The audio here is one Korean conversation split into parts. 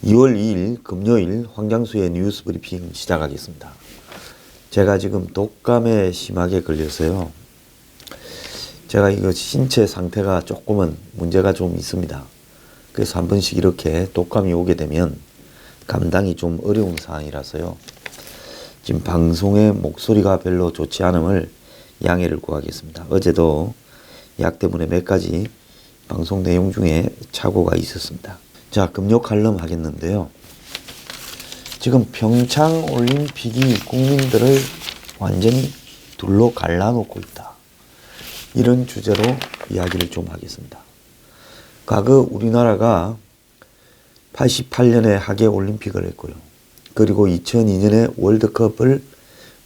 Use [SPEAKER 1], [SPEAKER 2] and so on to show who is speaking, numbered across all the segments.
[SPEAKER 1] 2월 2일 금요일 황장수의 뉴스 브리핑 시작하겠습니다. 제가 지금 독감에 심하게 걸려서요. 제가 이거 신체 상태가 조금은 문제가 좀 있습니다. 그래서 한 번씩 이렇게 독감이 오게 되면 감당이 좀 어려운 상황이라서요. 지금 방송의 목소리가 별로 좋지 않음을 양해를 구하겠습니다. 어제도 약 때문에 몇 가지 방송 내용 중에 착오가 있었습니다. 자, 금요 칼럼 하겠는데요. 지금 평창 올림픽이 국민들을 완전히 둘로 갈라놓고 있다. 이런 주제로 이야기를 좀 하겠습니다. 과거 우리나라가 88년에 하계 올림픽을 했고요. 그리고 2002년에 월드컵을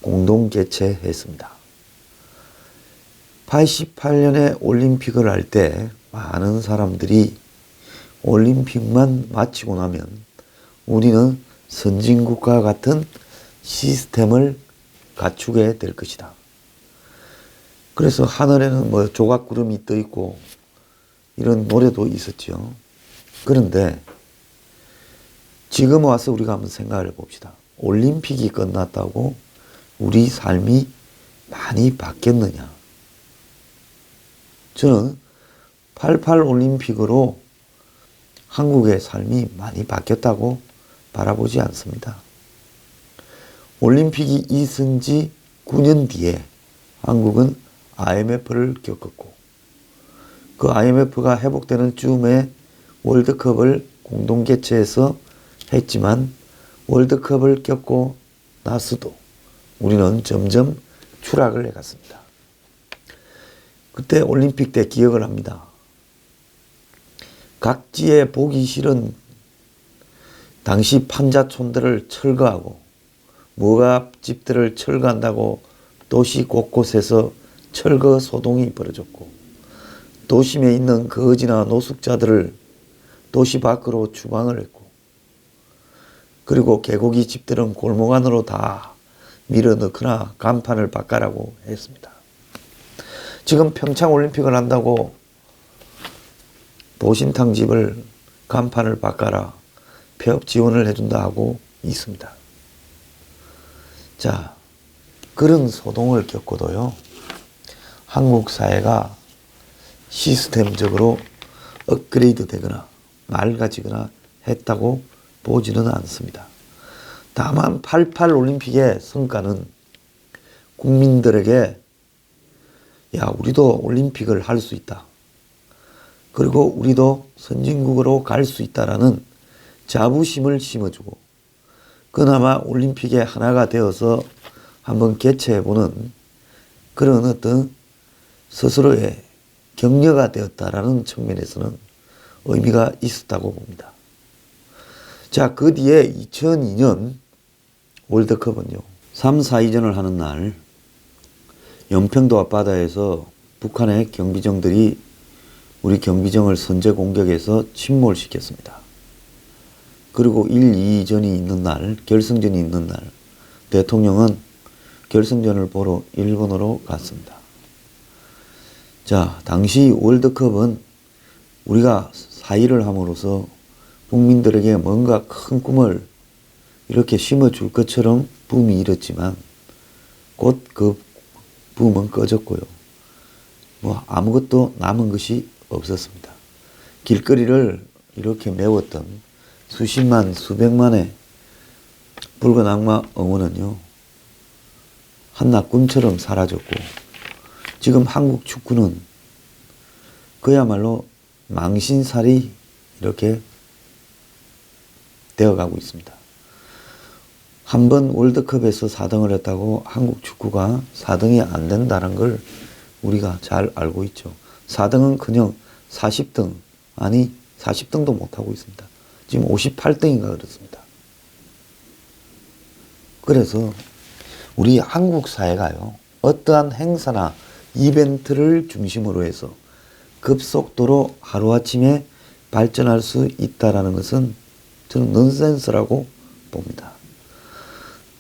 [SPEAKER 1] 공동 개최했습니다. 88년에 올림픽을 할 때 많은 사람들이 올림픽만 마치고 나면 우리는 선진국과 같은 시스템을 갖추게 될 것이다. 그래서 하늘에는 뭐 조각구름이 떠 있고 이런 노래도 있었죠. 그런데 지금 와서 우리가 한번 생각을 해봅시다. 올림픽이 끝났다고 우리 삶이 많이 바뀌었느냐? 저는 88 올림픽으로 한국의 삶이 많이 바뀌었다고 바라보지 않습니다. 올림픽이 있은 지 9년 뒤에 한국은 IMF를 겪었고 그 IMF가 회복되는 즈음에 월드컵을 공동 개최해서 했지만 월드컵을 겪고 나서도 우리는 점점 추락을 해갔습니다. 그때 올림픽 때 기억을 합니다. 각지에 보기 싫은 당시 판자촌들을 철거하고 무갑집들을 철거한다고 도시 곳곳에서 철거 소동이 벌어졌고 도심에 있는 거지나 노숙자들을 도시 밖으로 추방을 했고 그리고 개고기 집들은 골목 안으로 다 밀어넣거나 간판을 바꿔라고 했습니다. 지금 평창올림픽을 한다고 보신탕 집을 간판을 바꿔라 폐업 지원을 해준다 하고 있습니다. 자, 그런 소동을 겪고도요. 한국 사회가 시스템적으로 업그레이드 되거나 맑아지거나 했다고 보지는 않습니다. 다만 88 올림픽의 성과는 국민들에게 야, 우리도 올림픽을 할 수 있다. 그리고 우리도 선진국으로 갈 수 있다라는 자부심을 심어주고 그나마 올림픽에 하나가 되어서 한번 개최해보는 그런 어떤 스스로의 격려가 되었다라는 측면에서는 의미가 있었다고 봅니다. 자, 그 뒤에 2002년 월드컵은요. 3, 4위전을 하는 날 연평도 앞바다에서 북한의 경비정들이 우리 경비정을 선제 공격해서 침몰시켰습니다. 그리고 1, 2위전이 있는 날, 결승전이 있는 날 대통령은 결승전을 보러 일본으로 갔습니다. 자, 당시 월드컵은 우리가 4위를 함으로써 국민들에게 뭔가 큰 꿈을 이렇게 심어줄 것처럼 붐이 일었지만 곧 그 붐은 꺼졌고요. 뭐 아무것도 남은 것이 없었습니다. 길거리를 이렇게 메웠던 수십만, 수백만의 붉은 악마 응원은요. 한낱 꿈처럼 사라졌고 지금 한국 축구는 그야말로 망신살이 이렇게 되어가고 있습니다. 한번 월드컵에서 4등을 했다고 한국 축구가 4등이 안 된다는 걸 우리가 잘 알고 있죠. 4등은 그냥 40등, 아니 40등도 못하고 있습니다. 지금 58등인가 그렇습니다. 그래서 우리 한국 사회가요. 어떠한 행사나 이벤트를 중심으로 해서 급속도로 하루아침에 발전할 수 있다는 것은 저는 넌센스라고 봅니다.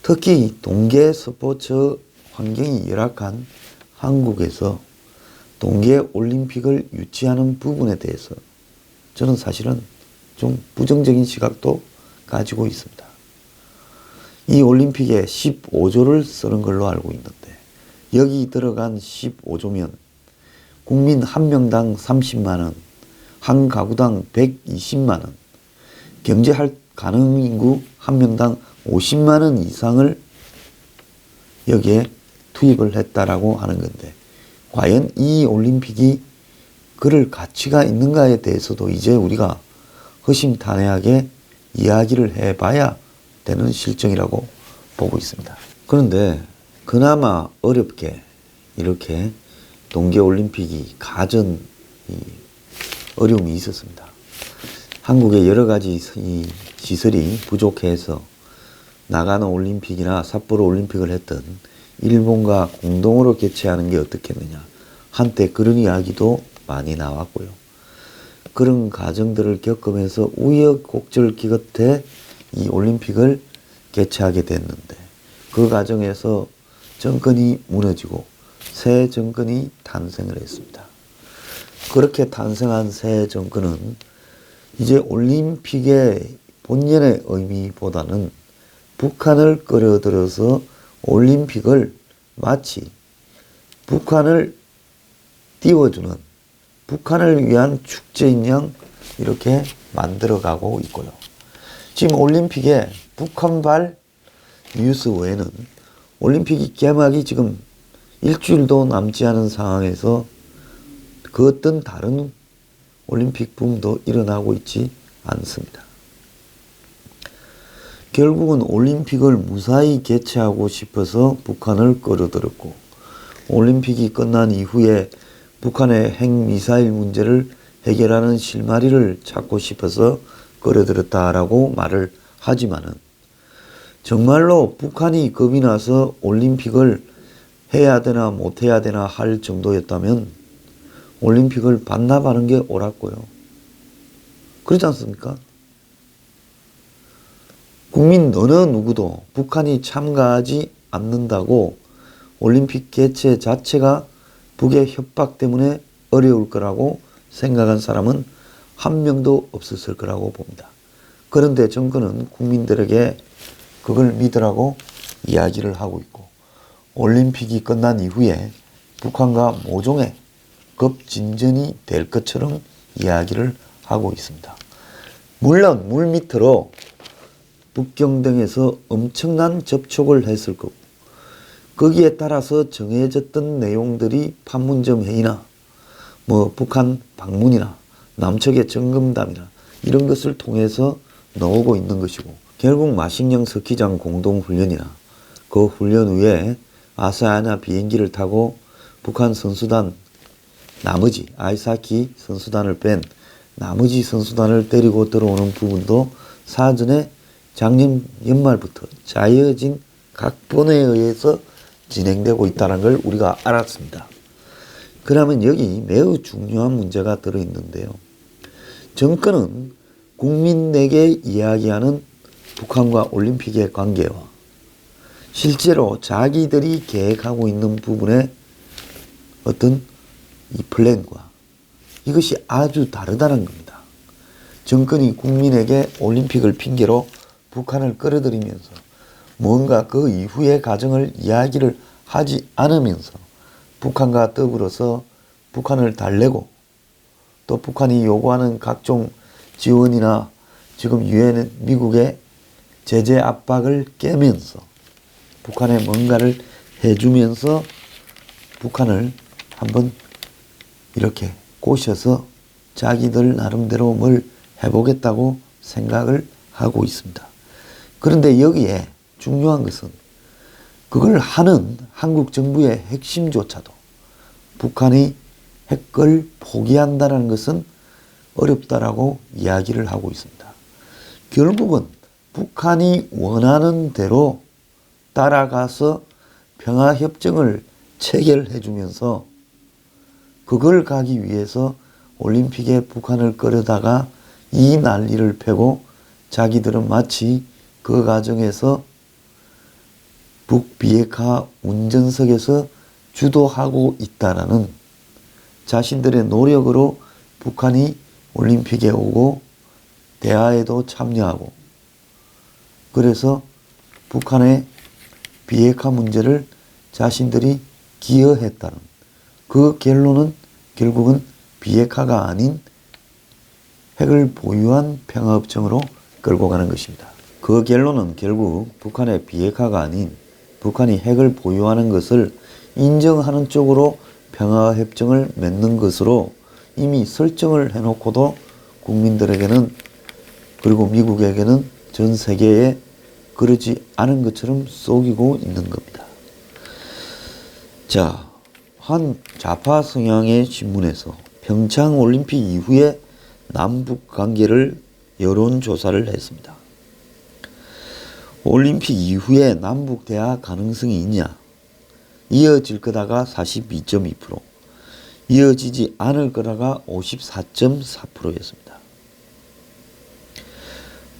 [SPEAKER 1] 특히 동계 스포츠 환경이 열악한 한국에서 동계 올림픽을 유치하는 부분에 대해서 저는 사실은 좀 부정적인 시각도 가지고 있습니다. 이 올림픽에 15조를 쓰는 걸로 알고 있는데 여기 들어간 15조면 국민 한 명당 30만 원, 한 가구당 120만 원, 경제할 가능 인구 한 명당 50만 원 이상을 여기에 투입을 했다라고 하는 건데 과연 이 올림픽이 그럴 가치가 있는가에 대해서도 이제 우리가 허심탄회하게 이야기를 해봐야 되는 실정이라고 보고 있습니다. 그런데 그나마 어렵게 이렇게 동계올림픽이 가전 어려움이 있었습니다. 한국의 여러 가지 시설이 부족해서 나가노 올림픽이나 삿포로 올림픽을 했던 일본과 공동으로 개최하는 게 어떻겠느냐. 한때 그런 이야기도 많이 나왔고요. 그런 과정들을 겪으면서 우여곡절 끝에 이 올림픽을 개최하게 됐는데 그 과정에서 정권이 무너지고 새 정권이 탄생을 했습니다. 그렇게 탄생한 새 정권은 이제 올림픽의 본연의 의미보다는 북한을 끌어들여서 올림픽을 마치 북한을 띄워주는 북한을 위한 축제인 양 이렇게 만들어가고 있고요. 지금 올림픽에 북한발 뉴스 외에는 올림픽이 개막이 지금 일주일도 남지 않은 상황에서 그 어떤 다른 올림픽 붐도 일어나고 있지 않습니다. 결국은 올림픽을 무사히 개최하고 싶어서 북한을 끌어들였고 올림픽이 끝난 이후에 북한의 핵미사일 문제를 해결하는 실마리를 찾고 싶어서 끌어들였다라고 말을 하지만은 정말로 북한이 겁이 나서 올림픽을 해야 되나 못해야 되나 할 정도였다면 올림픽을 반납하는 게 옳았고요. 그렇지 않습니까? 국민 어느 누구도 북한이 참가하지 않는다고 올림픽 개최 자체가 북의 협박 때문에 어려울 거라고 생각한 사람은 한 명도 없었을 거라고 봅니다. 그런데 정권은 국민들에게 그걸 믿으라고 이야기를 하고 있고 올림픽이 끝난 이후에 북한과 모종의 급진전이 될 것처럼 이야기를 하고 있습니다. 물론 물밑으로 북경 등에서 엄청난 접촉을 했을 거고 거기에 따라서 정해졌던 내용들이 판문점 회의나 북한 방문이나 남측의 점검담이나 이런 것을 통해서 나오고 있는 것이고 결국 마식령 스키장 공동훈련이나 그 훈련 후에 아사야나 비행기를 타고 북한 선수단 나머지 아이스하키 선수단을 뺀 나머지 선수단을 데리고 들어오는 부분도 사전에 작년 연말부터 짜여진 각본에 의해서 진행되고 있다는 걸 우리가 알았습니다. 그러면 여기 매우 중요한 문제가 들어있는데요. 정권은 국민에게 이야기하는 북한과 올림픽의 관계와 실제로 자기들이 계획하고 있는 부분의 어떤 이 플랜과 이것이 아주 다르다는 겁니다. 정권이 국민에게 올림픽을 핑계로 북한을 끌어들이면서 뭔가 그 이후의 과정을 이야기를 하지 않으면서 북한과 더불어서 북한을 달래고 또 북한이 요구하는 각종 지원이나 지금 유엔 미국의 제재 압박을 깨면서 북한에 뭔가를 해주면서 북한을 한번 이렇게 꼬셔서 자기들 나름대로 뭘 해보겠다고 생각을 하고 있습니다. 그런데 여기에 중요한 것은 그걸 하는 한국 정부의 핵심조차도 북한이 핵을 포기한다는 것은 어렵다라고 이야기를 하고 있습니다. 결국은 북한이 원하는 대로 따라가서 평화협정을 체결해 주면서 그걸 가기 위해서 올림픽에 북한을 끌어다가 이 난리를 펴고 자기들은 마치 그 과정에서 북비핵화 운전석에서 주도하고 있다라는 자신들의 노력으로 북한이 올림픽에 오고 대화에도 참여하고 그래서 북한의 비핵화 문제를 자신들이 기여했다는 그 결론은 결국은 비핵화가 아닌 핵을 보유한 평화협정으로 끌고 가는 것입니다. 그 결론은 결국 북한의 비핵화가 아닌 북한이 핵을 보유하는 것을 인정하는 쪽으로 평화협정을 맺는 것으로 이미 설정을 해놓고도 국민들에게는 그리고 미국에게는 전 세계에 그러지 않은 것처럼 속이고 있는 겁니다. 자, 한 좌파 성향의 신문에서 평창 올림픽 이후에 남북 관계를 여론조사를 했습니다. 올림픽 이후에 남북 대화 가능성이 있냐? 이어질 거다가 42.2%, 이어지지 않을 거다가 54.4%였습니다.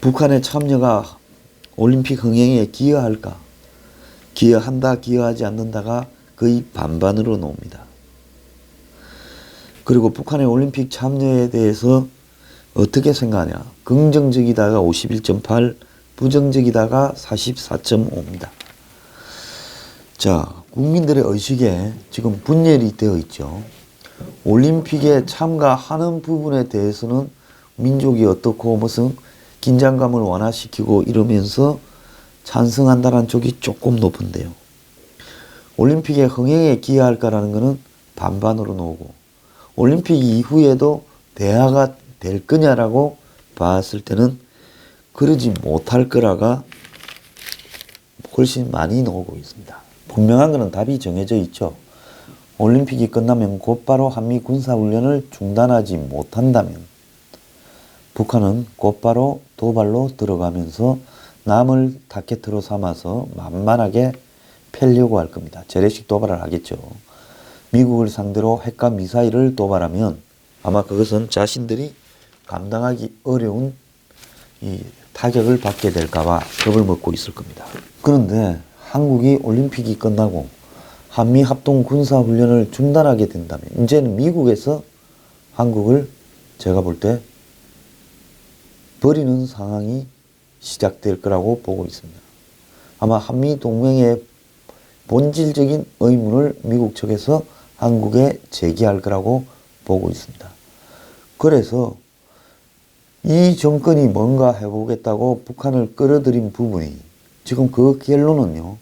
[SPEAKER 1] 북한의 참여가 올림픽 흥행에 기여할까? 기여한다, 기여하지 않는다가 거의 반반으로 나옵니다. 그리고 북한의 올림픽 참여에 대해서 어떻게 생각하냐? 긍정적이다가 51.8, 부정적이다가 44.5입니다. 자, 국민들의 의식에 지금 분열이 되어 있죠. 올림픽에 참가하는 부분에 대해서는 민족이 어떻고 무슨 긴장감을 완화시키고 이러면서 찬성한다는 쪽이 조금 높은데요. 올림픽의 흥행에 기여할까라는 것은 반반으로 나오고 올림픽 이후에도 대화가 될 거냐라고 봤을 때는 그러지 못할 거라가 훨씬 많이 나오고 있습니다. 분명한 것은 답이 정해져 있죠. 올림픽이 끝나면 곧바로 한미 군사훈련을 중단하지 못한다면 북한은 곧바로 도발로 들어가면서 남을 타겟으로 삼아서 만만하게 패려고 할 겁니다. 재래식 도발을 하겠죠. 미국을 상대로 핵과 미사일을 도발하면 아마 그것은 자신들이 감당하기 어려운 이 타격을 받게 될까봐 겁을 먹고 있을 겁니다. 그런데 한국이 올림픽이 끝나고 한미 합동 군사훈련을 중단하게 된다면 이제는 미국에서 한국을 제가 볼 때 버리는 상황이 시작될 거라고 보고 있습니다. 아마 한미 동맹의 본질적인 의문을 미국 측에서 한국에 제기할 거라고 보고 있습니다. 그래서 이 정권이 뭔가 해보겠다고 북한을 끌어들인 부분이 지금 그 결론은요.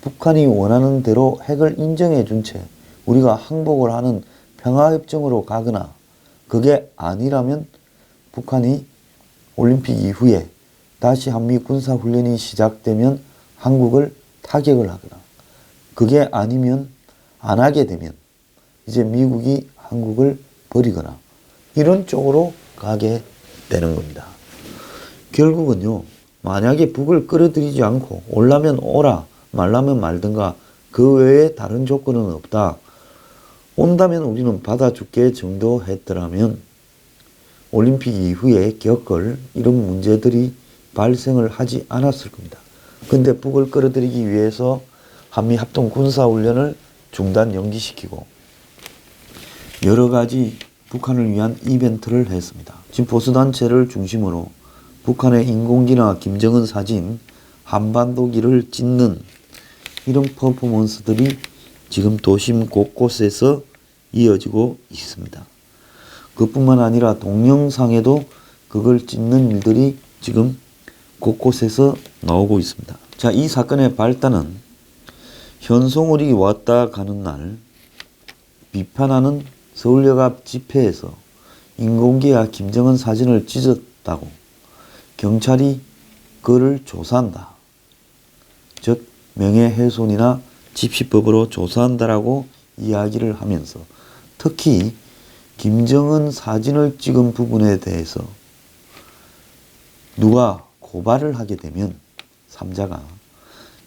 [SPEAKER 1] 북한이 원하는 대로 핵을 인정해 준 채 우리가 항복을 하는 평화협정으로 가거나 그게 아니라면 북한이 올림픽 이후에 다시 한미 군사훈련이 시작되면 한국을 타격을 하거나 그게 아니면 안 하게 되면 이제 미국이 한국을 버리거나 이런 쪽으로 가게 되는 겁니다. 결국은요. 만약에 북을 끌어들이지 않고 오려면 오라 말라면 말든가 그 외에 다른 조건은 없다. 온다면 우리는 받아줄게 정도 했더라면 올림픽 이후에 겪을 이런 문제들이 발생을 하지 않았을 겁니다. 근데 북을 끌어들이기 위해서 한미 합동 군사훈련을 중단 연기시키고 여러 가지 북한을 위한 이벤트를 했습니다. 지금 보수단체를 중심으로 북한의 인공기나 김정은 사진, 한반도기를 찍는 이런 퍼포먼스들이 지금 도심 곳곳에서 이어지고 있습니다. 그뿐만 아니라 동영상에도 그걸 찍는 일들이 지금 곳곳에서 나오고 있습니다. 자, 이 사건의 발단은 현송월이 왔다 가는 날 비판하는 서울역 앞 집회에서 인공기와 김정은 사진을 찢었다고 경찰이 그를 조사한다. 즉 명예훼손이나 집시법으로 조사한다라고 이야기를 하면서 특히 김정은 사진을 찍은 부분에 대해서 누가 고발을 하게 되면 3자가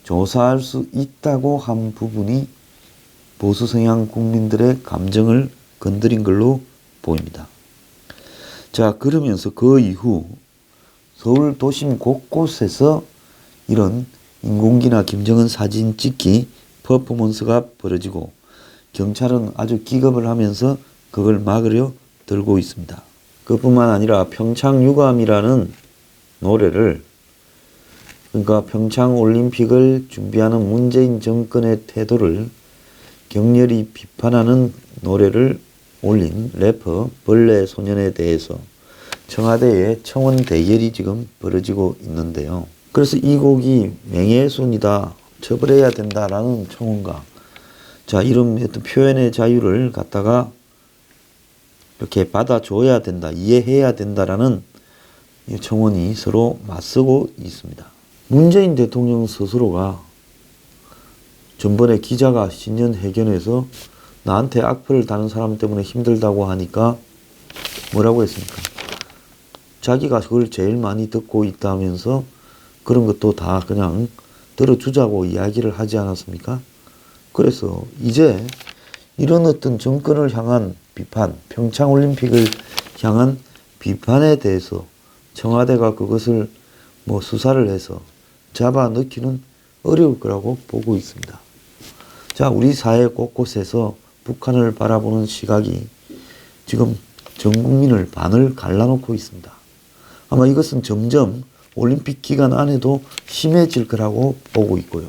[SPEAKER 1] 조사할 수 있다고 한 부분이 보수 성향 국민들의 감정을 건드린 걸로 보입니다. 자, 그러면서 그 이후 서울 도심 곳곳에서 이런 인공기나 김정은 사진 찍기 퍼포먼스가 벌어지고 경찰은 아주 기겁을 하면서 그걸 막으려 들고 있습니다. 그뿐만 아니라 평창유감이라는 노래를 그러니까 평창 올림픽을 준비하는 문재인 정권의 태도를 격렬히 비판하는 노래를 올린 래퍼 벌레 소년에 대해서 청와대의 청원 대결이 지금 벌어지고 있는데요. 그래서 이 곡이 명예훼손이다, 처벌해야 된다라는 청원과 이런 어떤 표현의 자유를 갖다가 이렇게 받아줘야 된다, 이해해야 된다라는 청원이 서로 맞서고 있습니다. 문재인 대통령 스스로가 전번에 기자가 신년회견에서 나한테 악플을 다는 사람 때문에 힘들다고 하니까 뭐라고 했습니까? 자기가 그걸 제일 많이 듣고 있다면서 그런 것도 다 그냥 들어주자고 이야기를 하지 않았습니까? 그래서 이제 이런 어떤 정권을 향한 비판, 평창올림픽을 향한 비판에 대해서 청와대가 그것을 수사를 해서 잡아넣기는 어려울 거라고 보고 있습니다. 우리 사회 곳곳에서 북한을 바라보는 시각이 지금 전 국민을 반을 갈라놓고 있습니다. 아마 이것은 점점 올림픽 기간 안에도 심해질 거라고 보고 있고요.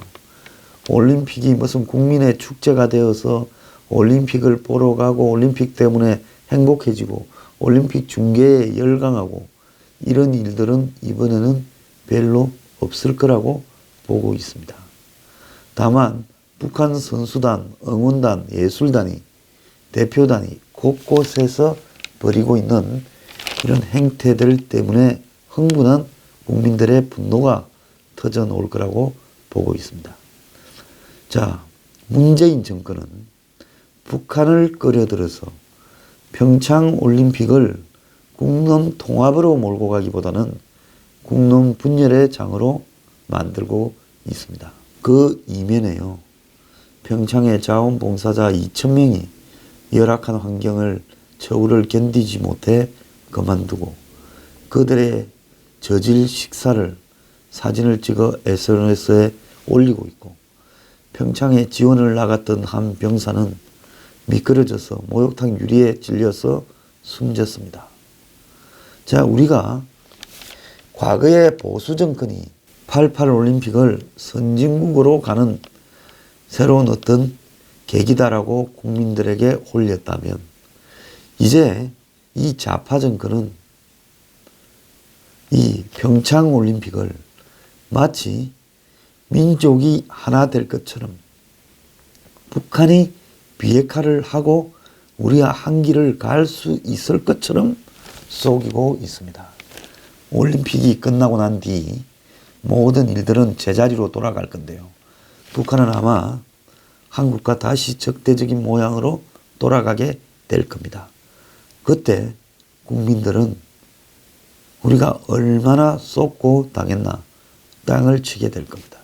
[SPEAKER 1] 올림픽이 무슨 국민의 축제가 되어서 올림픽을 보러 가고 올림픽 때문에 행복해지고 올림픽 중계에 열광하고 이런 일들은 이번에는 별로 없을 거라고 보고 있습니다. 다만 북한 선수단, 응원단, 예술단이, 대표단이 곳곳에서 벌이고 있는 이런 행태들 때문에 흥분한 국민들의 분노가 터져 나올 거라고 보고 있습니다. 문재인 정권은 북한을 끌어들여서 평창올림픽을 국론 통합으로 몰고 가기보다는 국론 분열의 장으로 만들고 있습니다. 그 이면에요. 평창의 자원봉사자 2,000명이 열악한 환경을 처우를 견디지 못해 그만두고 그들의 저질 식사를 사진을 찍어 SNS에 올리고 있고 평창에 지원을 나갔던 한 병사는 미끄러져서 목욕탕 유리에 찔려서 숨졌습니다. 우리가 과거의 보수 정권이 88 올림픽을 선진국으로 가는 새로운 어떤 계기다라고 국민들에게 홀렸다면 이제 이 좌파 정권은 이 평창 올림픽을 마치 민족이 하나 될 것처럼 북한이 비핵화를 하고 우리가 한 길을 갈 수 있을 것처럼 속이고 있습니다. 올림픽이 끝나고 난 뒤 모든 일들은 제자리로 돌아갈 건데요. 북한은 아마 한국과 다시 적대적인 모양으로 돌아가게 될 겁니다. 그때 국민들은 우리가 얼마나 쏟고 당했나 땅을 치게 될 겁니다.